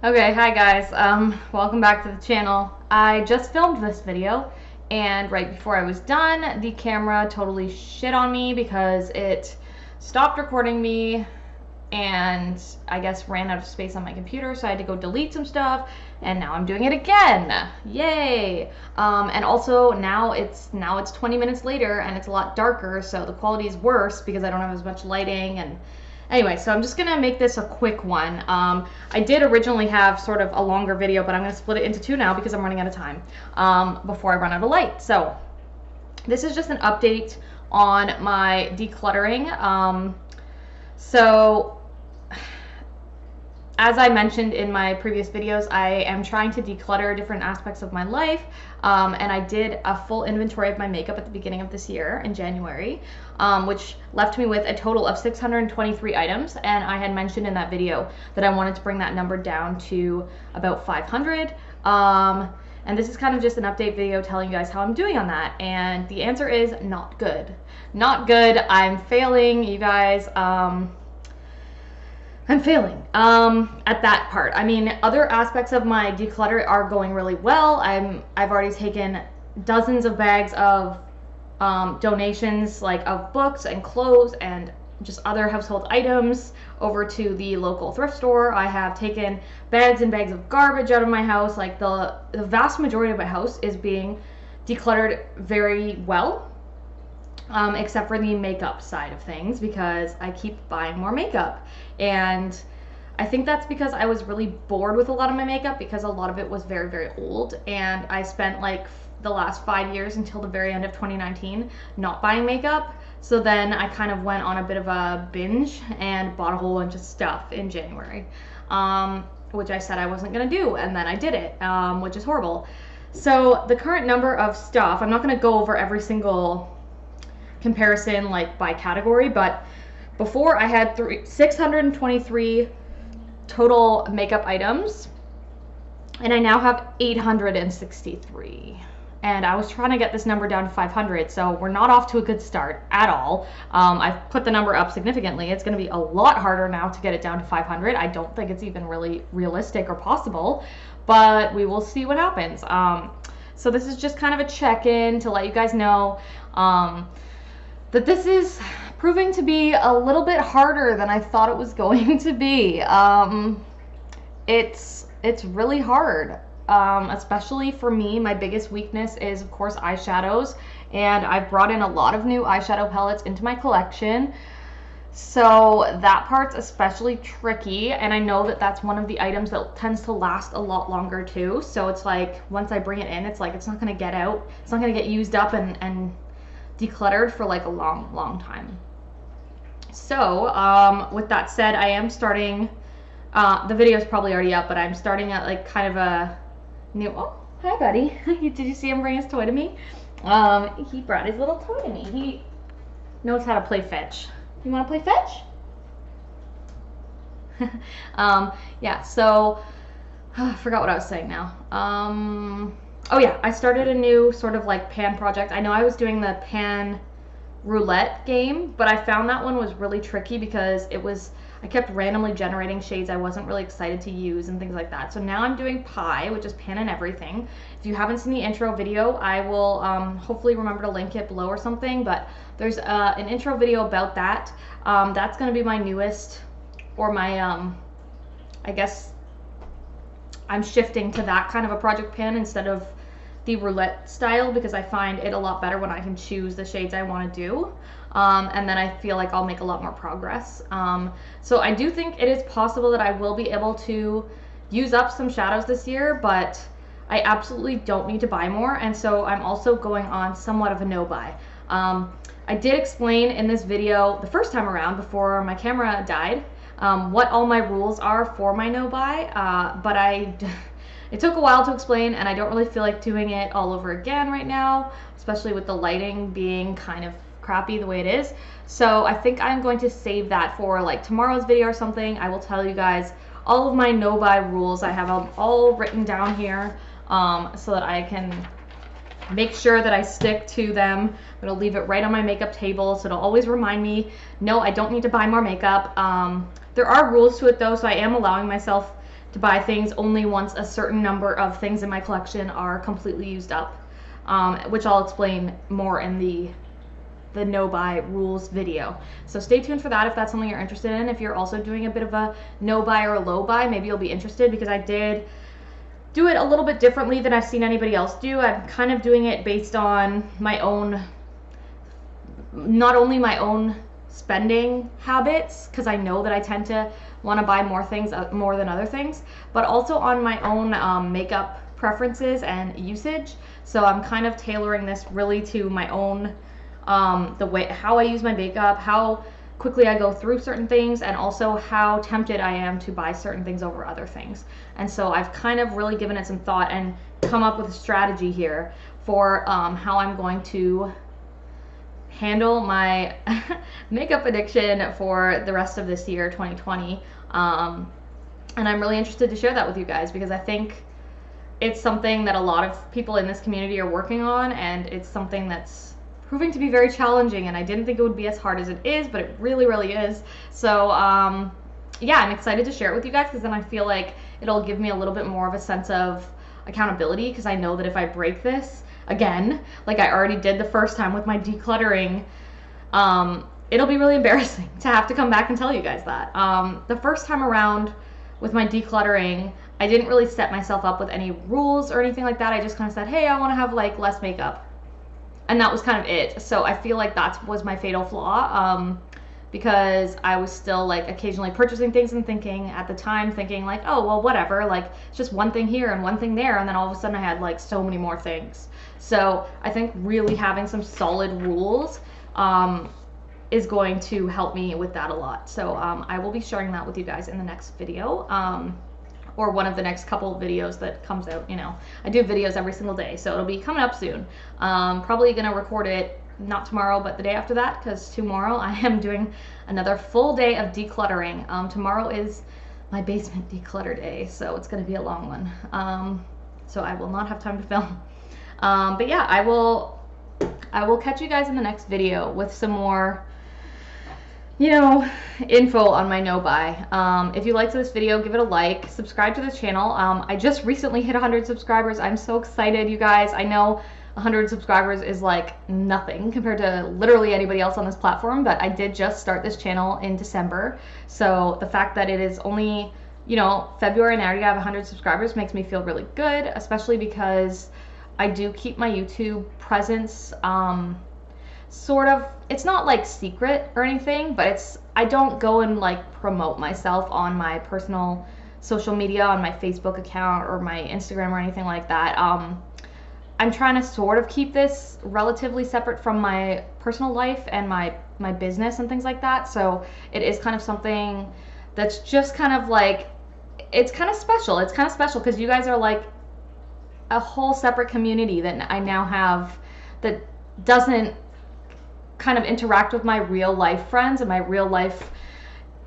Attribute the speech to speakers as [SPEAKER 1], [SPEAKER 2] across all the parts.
[SPEAKER 1] Okay, hi guys. Welcome back to the channel. I just filmed this video, and right before I was done, the camera totally shit on me because it stopped recording me and I guess ran out of space on my computer, so I had to go delete some stuff, and now I'm doing it again. Yay! And also now it's 20 minutes later and it's a lot darker, so the quality is worse because I don't have as much lighting. And anyway, so I'm just gonna make this a quick one. I did originally have sort of a longer video, but I'm gonna split it into two now because I'm running out of time before I run out of light. So this is just an update on my decluttering. So as I mentioned in my previous videos, I am trying to declutter different aspects of my life, and I did a full inventory of my makeup at the beginning of this year in January, which left me with a total of 623 items, and I had mentioned in that video that I wanted to bring that number down to about 500. And this is kind of just an update video telling you guys how I'm doing on that, and the answer is not good. Not good. I'm failing, you guys. I'm failing at that part. I mean, other aspects of my declutter are going really well. I've already taken dozens of bags of donations, like of books and clothes and just other household items, over to the local thrift store. I have taken bags and bags of garbage out of my house. Like the vast majority of my house is being decluttered very well. Except for the makeup side of things, because I keep buying more makeup. And I think that's because I was really bored with a lot of my makeup, because a lot of it was very, very old. And I spent like the last 5 years until the very end of 2019 not buying makeup. So then I kind of went on a bit of a binge and bought a whole bunch of stuff in January, which I said I wasn't going to do. And then I did it, which is horrible. So the current number of stuff, I'm not going to go over every single comparison like by category, but before I had 623 total makeup items, and I now have 863. And I was trying to get this number down to 500, so we're not off to a good start at all. I've put the number up significantly. It's going to be a lot harder now to get it down to 500. I don't think it's even really realistic or possible, but we will see what happens. So this is just kind of a check-in to let you guys know that this is proving to be a little bit harder than I thought it was going to be. It's really hard, especially for me. My biggest weakness is, of course, eyeshadows, and I've brought in a lot of new eyeshadow palettes into my collection. So that part's especially tricky, and I know that that's one of the items that tends to last a lot longer too. So it's like, once I bring it in, it's like it's not going to get out. It's not going to get used up and decluttered for like a long time. So with that said, I am starting, the video is probably already up, but I'm starting at like kind of a new, oh, hi buddy. Did you see him bring his toy to me? He brought his little toy to me. He knows how to play fetch. You want to play fetch? Yeah, so I forgot what I was saying now. Oh yeah, I started a new sort of like pan project. I know I was doing the pan roulette game, but I found that one was really tricky because I kept randomly generating shades I wasn't really excited to use and things like that. So now I'm doing pie, which is pan and everything. If you haven't seen the intro video, I will hopefully remember to link it below or something, but there's an intro video about that. That's going to be my newest, or my, I guess I'm shifting to that kind of a project pan instead of the roulette style, because I find it a lot better when I can choose the shades I want to do, and then I feel like I'll make a lot more progress. So I do think it is possible that I will be able to use up some shadows this year, but I absolutely don't need to buy more, and so I'm also going on somewhat of a no buy. I did explain in this video the first time around before my camera died what all my rules are for my no buy, but it took a while to explain, and I don't really feel like doing it all over again right now, especially with the lighting being kind of crappy the way it is. So I think I'm going to save that for like tomorrow's video or something. I will tell you guys all of my no buy rules. I have them all written down here, so that I can make sure that I stick to them. I'm going to leave it right on my makeup table, so it'll always remind me, no, I don't need to buy more makeup. There are rules to it though, so I am allowing myself to buy things only once a certain number of things in my collection are completely used up, which I'll explain more in the no buy rules video. So stay tuned for that if that's something you're interested in. If you're also doing a bit of a no buy or a low buy, maybe you'll be interested, because I did do it a little bit differently than I've seen anybody else do. I'm kind of doing it based on my own, not only my own spending habits, because I know that I tend to want to buy more things more than other things, but also on my own makeup preferences and usage. So I'm kind of tailoring this really to my own the way how I use my makeup, how quickly I go through certain things, and also how tempted I am to buy certain things over other things. And so I've kind of really given it some thought and come up with a strategy here for how I'm going to handle my makeup addiction for the rest of this year, 2020. And I'm really interested to share that with you guys, because I think it's something that a lot of people in this community are working on, and it's something that's proving to be very challenging, and I didn't think it would be as hard as it is, but it really, really is. So yeah, I'm excited to share it with you guys, because then I feel like it'll give me a little bit more of a sense of accountability, because I know that if I break this again, like I already did the first time with my decluttering, it'll be really embarrassing to have to come back and tell you guys that. The first time around with my decluttering, I didn't really set myself up with any rules or anything like that. I just kind of said, hey, I want to have like less makeup. And that was kind of it. So I feel like that was my fatal flaw, because I was still like occasionally purchasing things and thinking at the time, like, oh, well, whatever, like it's just one thing here and one thing there. And then all of a sudden I had like so many more things. So I think really having some solid rules is going to help me with that a lot. So I will be sharing that with you guys in the next video. Or one of the next couple of videos that comes out. You know, I do videos every single day, so it'll be coming up soon. Probably gonna record it not tomorrow, but the day after that, because tomorrow I am doing another full day of decluttering. Tomorrow is my basement declutter day, so it's gonna be a long one. So I will not have time to film. But yeah, I will catch you guys in the next video with some more, you know, info on my no buy. If you liked this video, give it a like, subscribe to the channel. I just recently hit 100 subscribers. I'm so excited, you guys. I know 100 subscribers is like nothing compared to literally anybody else on this platform, but I did just start this channel in December. So the fact that it is only, you know, February and I already have 100 subscribers makes me feel really good, especially because I do keep my YouTube presence sort of, it's not like secret or anything, but I don't go and like promote myself on my personal social media, on my Facebook account or my Instagram or anything like that. I'm trying to sort of keep this relatively separate from my personal life and my business and things like that. So it is kind of something that's just kind of like, it's kind of special. It's kind of special because you guys are like a whole separate community that I now have that doesn't kind of interact with my real life friends and my real life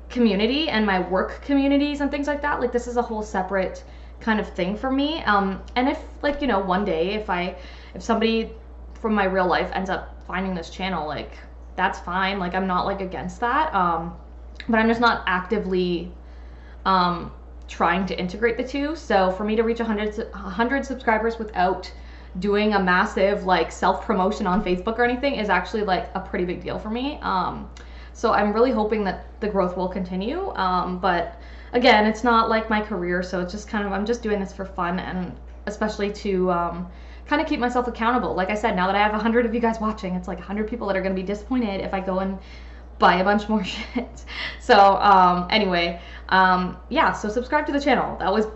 [SPEAKER 1] community and my work communities and things like that. Like, this is a whole separate kind of thing for me. And if, like, you know, one day if somebody from my real life ends up finding this channel, like, that's fine. Like, I'm not like against that. But I'm just not actively trying to integrate the two. So for me to reach 100 subscribers without doing a massive like self-promotion on Facebook or anything is actually like a pretty big deal for me. So I'm really hoping that the growth will continue. But again, it's not like my career, so it's just kind of, I'm just doing this for fun, and especially to kind of keep myself accountable. Like I said, now that I have 100 of you guys watching, it's like 100 people that are going to be disappointed if I go and buy a bunch more shit. So anyway, yeah, so subscribe to the channel. That was,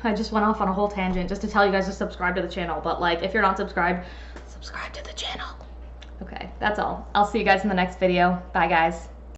[SPEAKER 1] I just went off on a whole tangent just to tell you guys to subscribe to the channel. But like, if you're not subscribed, subscribe to the channel. Okay, that's all. I'll see you guys in the next video. Bye, guys.